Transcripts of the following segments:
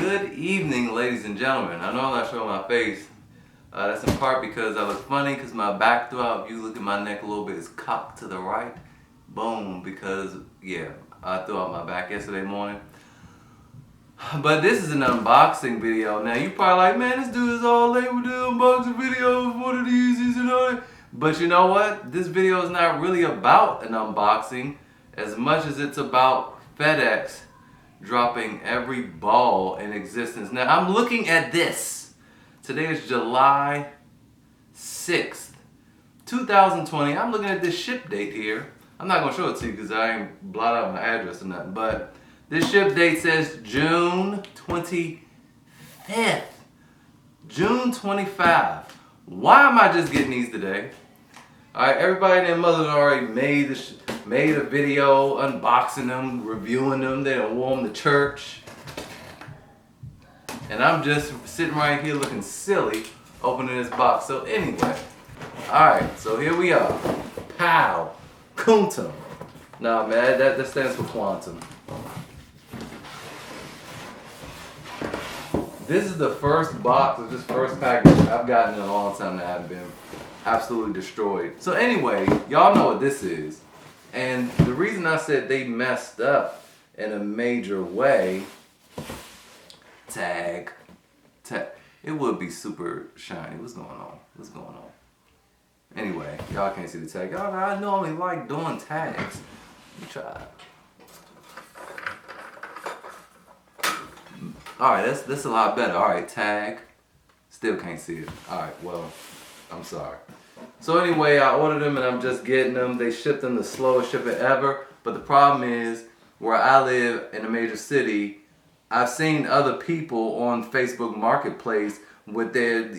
Good evening, ladies and gentlemen. I know I'm not showing my face. That's in part because I look funny because my back throughout, if you look at my neck a little bit, is cocked to the right. Boom, because, yeah, I threw out my back yesterday morning. But this is an unboxing video. Now, you probably like, man, this dude is all late with the unboxing videos, what are the Yeezys and all that. But you know what? This video is not really about an unboxing as much as it's about FedEx dropping every ball in existence. Now, I'm looking at this. Today is July 6th, 2020. I'm looking at this ship date here. I'm not going to show it to you because I ain't blot out my address or nothing. But this ship date says June 25th. June 25. Why am I just getting these today? Alright, everybody and their mother already made a video unboxing them, reviewing them. They done wore them to church. And I'm just sitting right here looking silly opening this box. So anyway, alright, so here we are. Pow! QNTM. Nah, man, that stands for quantum. This is the first box of this first package I've gotten in a long time that haven't been absolutely destroyed. So anyway, y'all know what this is. And the reason I said they messed up in a major way, tag, it would be super shiny. What's going on? What's going on? Anyway, y'all can't see the tag. Y'all, I normally like doing tags. Let me try. Alright, that's a lot better. Alright, tag. Still can't see it. Alright, well, I'm sorry. So anyway, I ordered them and I'm just getting them. They shipped them the slowest shipping ever. But the problem is, where I live in a major city, I've seen other people on Facebook Marketplace with their,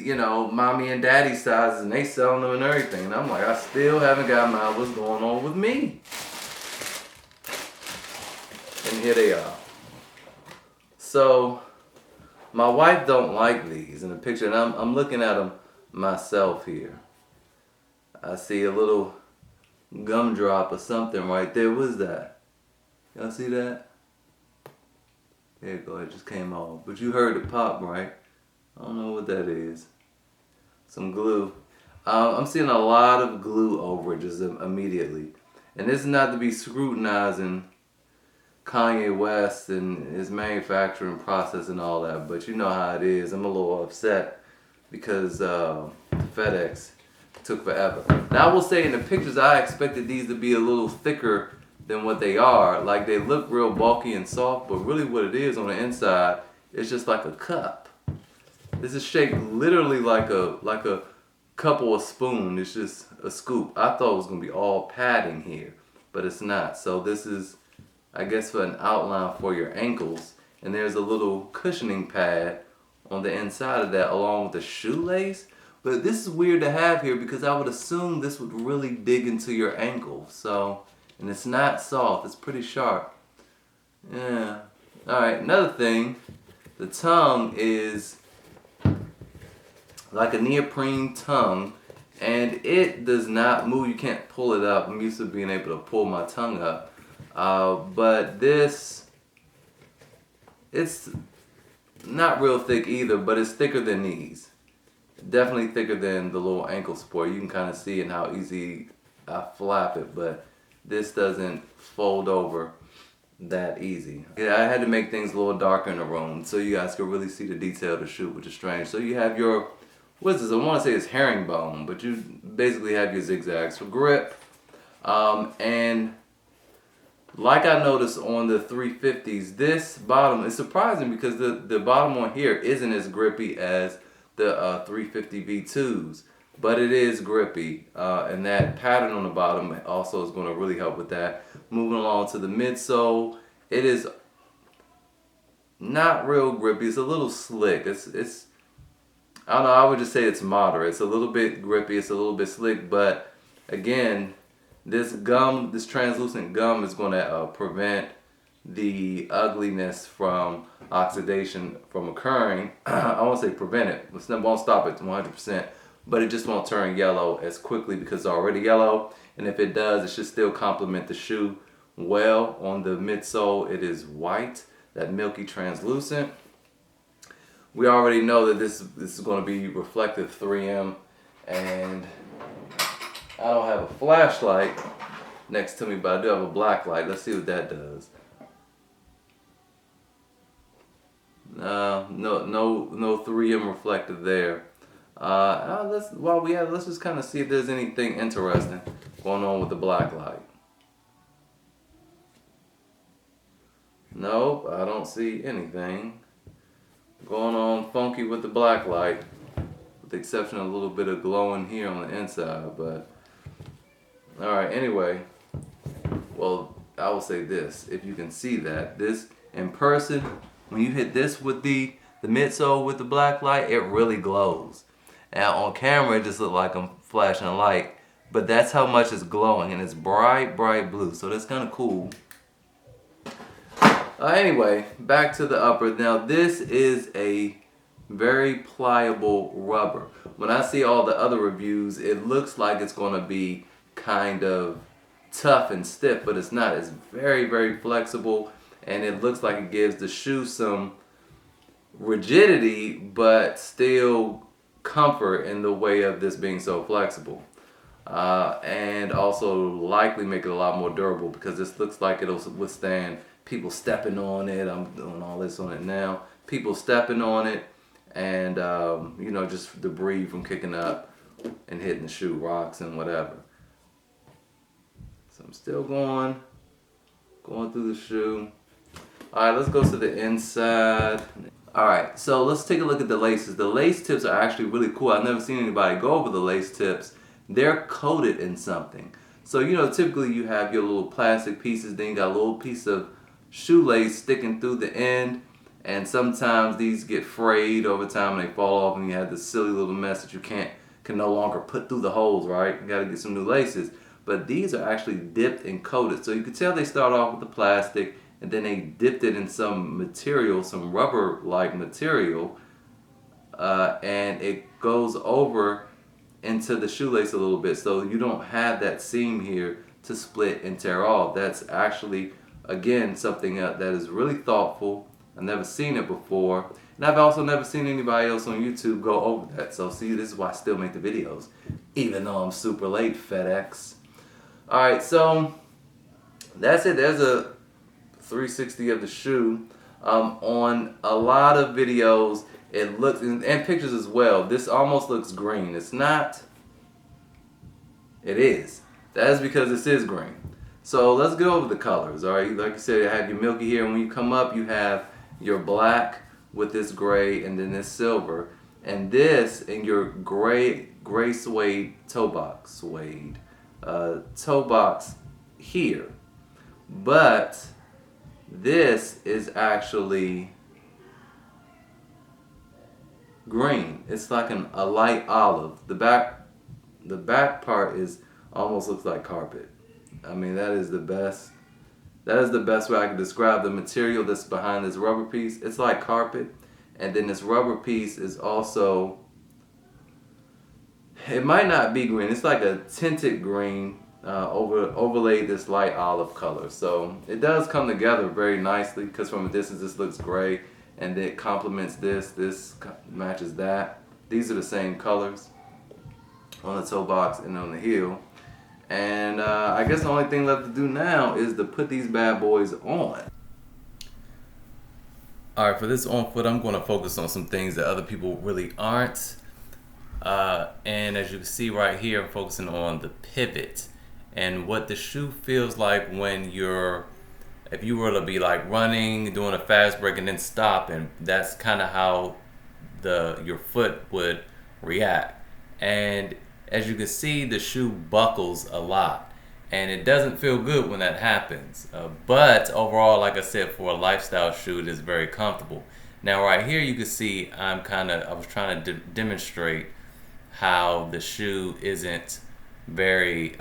mommy and daddy sizes, and they selling them and everything. And I'm like, I still haven't got mine. What's going on with me? And here they are. So, my wife don't like these in the picture, and I'm looking at them myself here. I see a little gumdrop or something right there. What is that? Y'all see that? There you go, it just came off. But you heard it pop, right? I don't know what that is. Some glue. I'm seeing a lot of glue over it just immediately. And this is not to be scrutinizing Kanye West and his manufacturing process and all that, but you know how it is. I'm a little upset because FedEx took forever. Now I will say in the pictures I expected these to be a little thicker than what they are. Like they look real bulky and soft, but really what it is on the inside is just like a cup. This is shaped literally like a cup or a spoon. It's just a scoop. I thought it was gonna be all padding here, but it's not. So this is, I guess, for an outline for your ankles. And there's a little cushioning pad on the inside of that along with the shoelace. But this is weird to have here because I would assume this would really dig into your ankle. So, and it's not soft, it's pretty sharp. Yeah. Alright, another thing, the tongue is like a neoprene tongue and it does not move. You can't pull it up. I'm used to being able to pull my tongue up. But this, it's not real thick either, but it's thicker than these. Definitely thicker than the little ankle support. You can kind of see in how easy I flap it, but this doesn't fold over that easy. Yeah, I had to make things a little darker in the room so you guys could really see the detail of the shoe, which is strange. So you have your, what is this? I want to say it's herringbone, but you basically have your zigzags for grip. And like I noticed on the 350s, this bottom is surprising because the bottom on here isn't as grippy as the 350 V2s, but it is grippy, and that pattern on the bottom also is going to really help with that. Moving along to the midsole, it is not real grippy. It's a little slick. It's I don't know. I would just say it's moderate. It's a little bit grippy. It's a little bit slick, but again, this gum, this translucent gum, is going to prevent the ugliness from oxidation from occurring. I won't say prevent it. It won't stop it to 100%, but it just won't turn yellow as quickly because it's already yellow. And if it does, it should still complement the shoe well. On the midsole, it is white, that milky translucent. we already know that this is going to be reflective 3M, and I don't have a flashlight next to me, but I do have a black light. Let's see what that does. No 3M reflective there. Let's just kind of see if there's anything interesting going on with the black light. Nope, I don't see anything going on funky with the black light, with the exception of a little bit of glowing here on the inside. But alright, anyway, well, I will say this, if you can see that, this in person, when you hit this with the midsole with the black light, it really glows. Now on camera it just looks like I'm flashing a light, but that's how much it's glowing, and it's bright blue, so that's kind of cool. Anyway, back to the upper. Now this is a very pliable rubber. When I see all the other reviews, it looks like it's going to be kind of tough and stiff, but it's not. It's very flexible, and it looks like it gives the shoe some rigidity, but still comfort in the way of this being so flexible. And also likely make it a lot more durable, because this looks like it'll withstand people stepping on it. I'm doing all this on it now. People stepping on it, and you know, just debris from kicking up and hitting the shoe, rocks and whatever. So I'm still going through the shoe. Alright, let's go to the inside. Alright, so let's take a look at the laces. The lace tips are actually really cool. I've never seen anybody go over the lace tips. They're coated in something. So, you know, typically you have your little plastic pieces, then you got a little piece of shoelace sticking through the end, and sometimes these get frayed over time and they fall off, and you have this silly little mess that you can no longer put through the holes, right? You gotta get some new laces. But these are actually dipped and coated. So you can tell they start off with the plastic, and then they dipped it in some material, some rubber-like material, and it goes over into the shoelace a little bit, so you don't have that seam here to split and tear off. That's actually, again, something that is really thoughtful. I've never seen it before, and I've also never seen anybody else on YouTube go over that. So see, this is why I still make the videos, even though I'm super late, FedEx. Alright, so that's it. There's a 360 of the shoe. On a lot of videos, it looks, and pictures as well, this almost looks green. It's not. It is. That is because this is green. So let's go over the colors. Alright, like you said, you have your milky here, and when you come up, you have your black with this gray, and then this silver, and this in your gray suede toe box here. But this is actually green. It's like a light olive. The back part is almost looks like carpet. I mean, that is the best way I can describe the material that's behind this rubber piece. It's like carpet, and then this rubber piece is also, it might not be green. It's like a tinted green, overlaid this light olive color. So it does come together very nicely, because from a distance this looks gray, and then it complements this matches that. These are the same colors on the toe box and on the heel. And I guess the only thing left to do now is to put these bad boys on. Alright, for this on foot, I'm going to focus on some things that other people really aren't. And as you can see right here, I'm focusing on the pivot and what the shoe feels like when if you were to be like running, doing a fast break and then stop, and that's kind of how your foot would react. And as you can see, the shoe buckles a lot, and it doesn't feel good when that happens. But overall, like I said, for a lifestyle shoe, it is very comfortable. Now right here, you can see I was trying to demonstrate how the shoe isn't very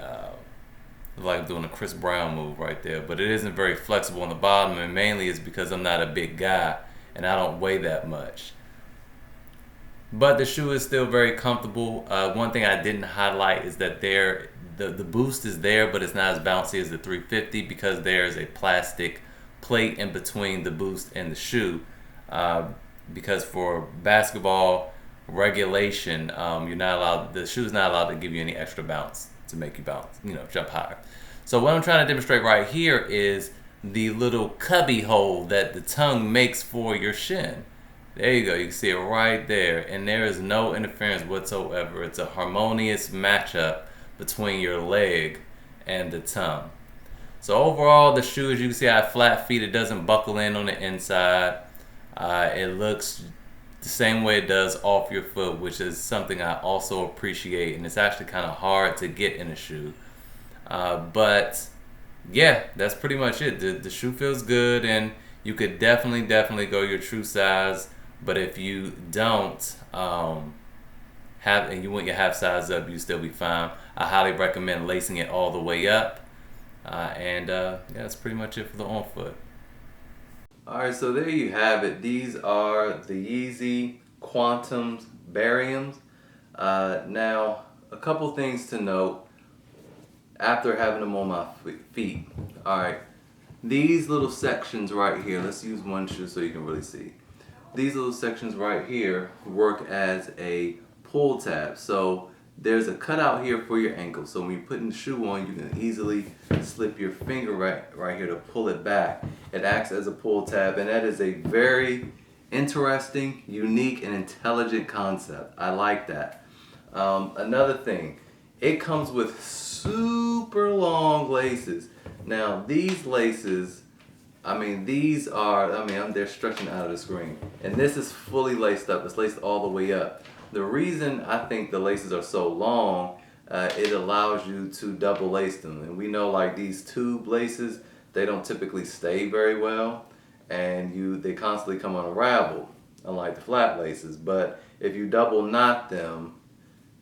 like doing a Chris Brown move right there, but it isn't very flexible on the bottom, and mainly it's because I'm not a big guy and I don't weigh that much. But the shoe is still very comfortable. One thing I didn't highlight is that the boost is there, but it's not as bouncy as the 350 because there's a plastic plate in between the boost and the shoe. because for basketball regulation, you're not allowed. The shoe's not allowed to give you any extra bounce to make you bounce, jump higher. So what I'm trying to demonstrate right here is the little cubby hole that the tongue makes for your shin. There you go. You can see it right there, and there is no interference whatsoever. It's a harmonious matchup between your leg and the tongue. So overall, the shoe, as you can see, I have flat feet. It doesn't buckle in on the inside. It looks the same way it does off your foot, which is something I also appreciate, and it's actually kind of hard to get in a shoe. But yeah, that's pretty much it. The shoe feels good, and you could definitely go your true size. But if you don't have, and you want your half size up, you still be fine. I highly recommend lacing it all the way up. Yeah, that's pretty much it for the on foot. Alright, so there you have it. These are the Yeezy Quantum Bariums. Now, a couple things to note after having them on my feet. Alright, these little sections right here, let's use one shoe so you can really see. These little sections right here work as a pull tab. So there's a cutout here for your ankle. So when you're putting the shoe on, you can easily slip your finger right here to pull it back. It acts as a pull tab, and that is a very interesting, unique, and intelligent concept. I like that. Another thing, it comes with super long laces. Now these laces, they're stretching out of the screen. And this is fully laced up. It's laced all the way up. The reason I think the laces are so long, it allows you to double lace them. And we know like these tube laces, they don't typically stay very well. And they constantly come unraveled, unlike the flat laces. But if you double knot them,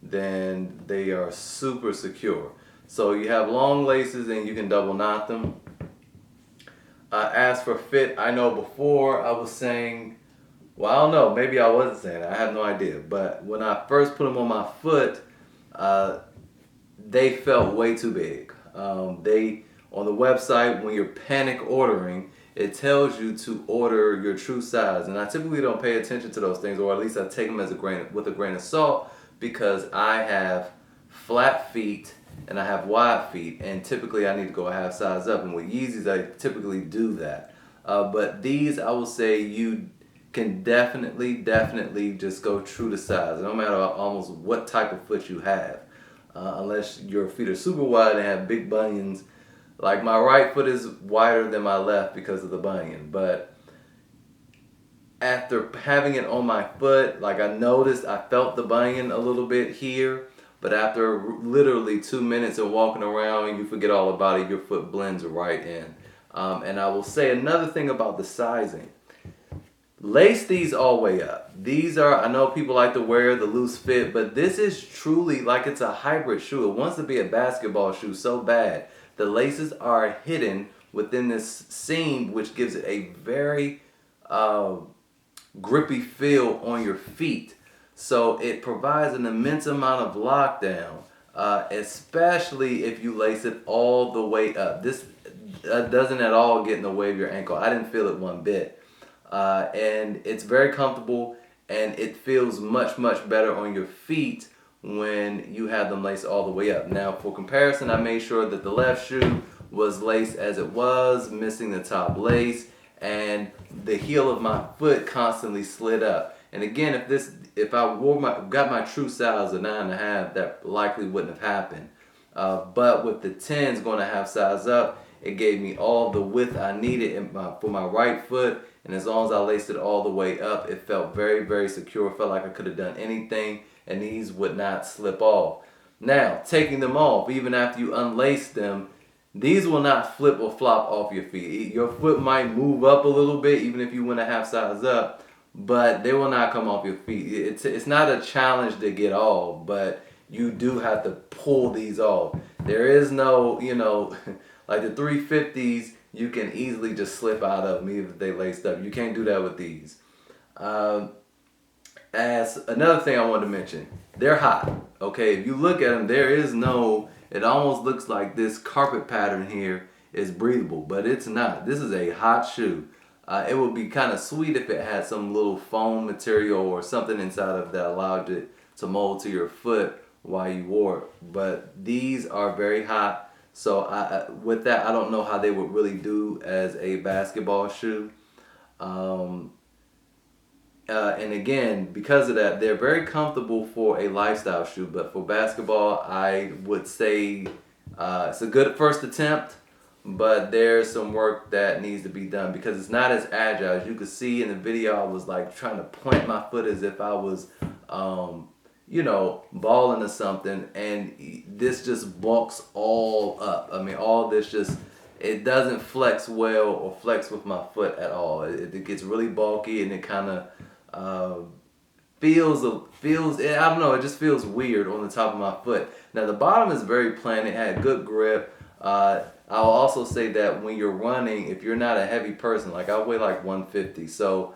then they are super secure. So you have long laces and you can double knot them. As for fit, I know before I was saying, well, I don't know, maybe I wasn't saying that, I have no idea. But when I first put them on my foot, they felt way too big. On the website, when you're panic ordering, it tells you to order your true size. And I typically don't pay attention to those things, or at least I take them with a grain of salt, because I have flat feet and I have wide feet, and typically I need to go a half size up. And with Yeezys, I typically do that. But these, I will say, you can definitely just go true to size, no matter almost what type of foot you have. Unless your feet are super wide and have big bunions. Like my right foot is wider than my left because of the bunion. But after having it on my foot, like I felt the bunion a little bit here. But after literally 2 minutes of walking around, you forget all about it. Your foot blends right in. And I will say another thing about the sizing. Lace these all the way up. These are, I know people like to wear the loose fit, but this is truly like it's a hybrid shoe. It wants to be a basketball shoe so bad. The laces are hidden within this seam, which gives it a very grippy feel on your feet. So it provides an immense amount of lockdown, especially if you lace it all the way up. This doesn't at all get in the way of your ankle. I didn't feel it one bit. And it's very comfortable, and it feels much better on your feet when you have them laced all the way up. Now for comparison, I made sure that the left shoe was laced as it was, missing the top lace, and the heel of my foot constantly slid up. And again, if I got my true size of 9.5, that likely wouldn't have happened. But with the 10s going to half size up, it gave me all the width I needed for my right foot. And as long as I laced it all the way up, it felt very secure. It felt like I could have done anything, and these would not slip off. Now, taking them off, even after you unlace them, these will not flip or flop off your feet. Your foot might move up a little bit, even if you went a half size up, but they will not come off your feet. It's not a challenge to get off, but you do have to pull these off. There is no, like the 350s, you can easily just slip out of them even if they laced up. You can't do that with these. As another thing I wanted to mention, they're hot. Okay, if you look at them, it almost looks like this carpet pattern here is breathable, but it's not. This is a hot shoe. It would be kind of sweet if it had some little foam material or something inside of that allowed it to mold to your foot while you wore it. But these are very hot, so with that, I don't know how they would really do as a basketball shoe. Um, and again, because of that, they're very comfortable for a lifestyle shoe. But for basketball, I would say it's a good first attempt, but there's some work that needs to be done because it's not as agile. As you could see in the video, I was like trying to plant my foot as if I was, balling or something, and this just bulks all up. I mean, all this just, it doesn't flex well or flex with my foot at all. It gets really bulky and it kind of feels I don't know, it just feels weird on the top of my foot. Now the bottom is very plain, it had good grip. I'll also say that when you're running, if you're not a heavy person, like I weigh like 150, so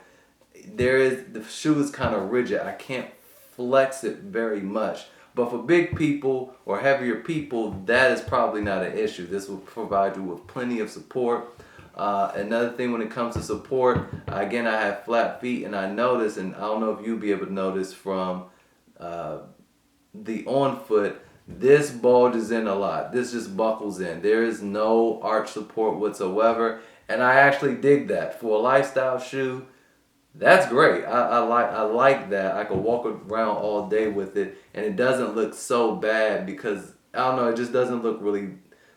the shoe is kind of rigid. I can't flex it very much. But for big people or heavier people, that is probably not an issue. This will provide you with plenty of support. Another thing when it comes to support, again, I have flat feet, and I notice, and I don't know if you'll be able to notice from the on foot, this bulges in a lot. This just buckles in. There is no arch support whatsoever, and I actually dig that. For a lifestyle shoe, that's great. I like that. I could walk around all day with it, and it doesn't look so bad because I don't know. It just doesn't look really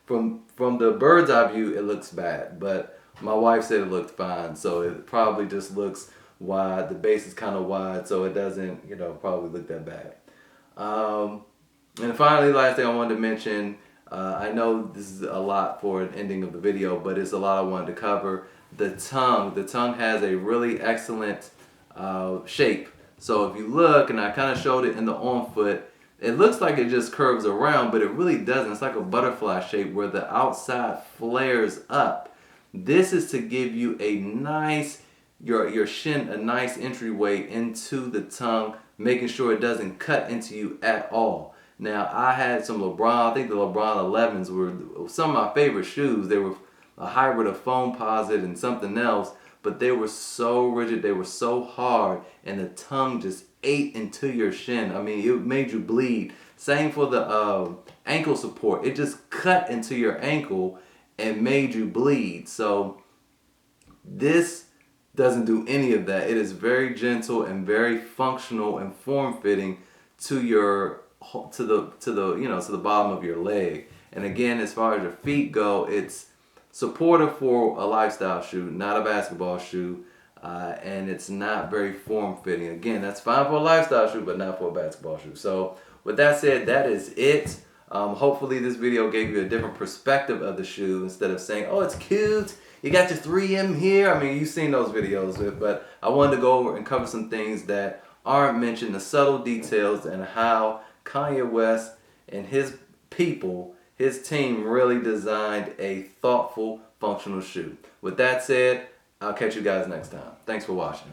from the bird's eye view. It looks bad, but my wife said it looked fine. So it probably just looks wide. The base is kind of wide, so it doesn't probably look that bad. And finally, last thing I wanted to mention. I know this is a lot for an ending of the video, but it's a lot I wanted to cover. The tongue has a really excellent shape. So if you look, and I kind of showed it in the on foot, it looks like it just curves around, but it really doesn't. It's like a butterfly shape where the outside flares up. This is to give you a nice, your shin, a nice entryway into the tongue, making sure it doesn't cut into you at all. Now, I had some LeBron, I think the LeBron 11s were some of my favorite shoes. They were a hybrid of Foamposite and something else, but they were so rigid, they were so hard, and the tongue just ate into your shin. I mean, it made you bleed. Same for the ankle support. It just cut into your ankle and made you bleed. So this doesn't do any of that. It is very gentle and very functional and form-fitting to the bottom of your leg. And again, as far as your feet go, it's supportive for a lifestyle shoe, not a basketball shoe, and it's not very form-fitting. Again, that's fine for a lifestyle shoe, but not for a basketball shoe. So with that said, that is it. Hopefully this video gave you a different perspective of the shoe instead of saying, oh, it's cute, you got your 3M here. I mean, you've seen those videos, but I wanted to go over and cover some things that aren't mentioned, the subtle details, and how Kanye West and his people, his team, really designed a thoughtful, functional shoe. With that said, I'll catch you guys next time. Thanks for watching.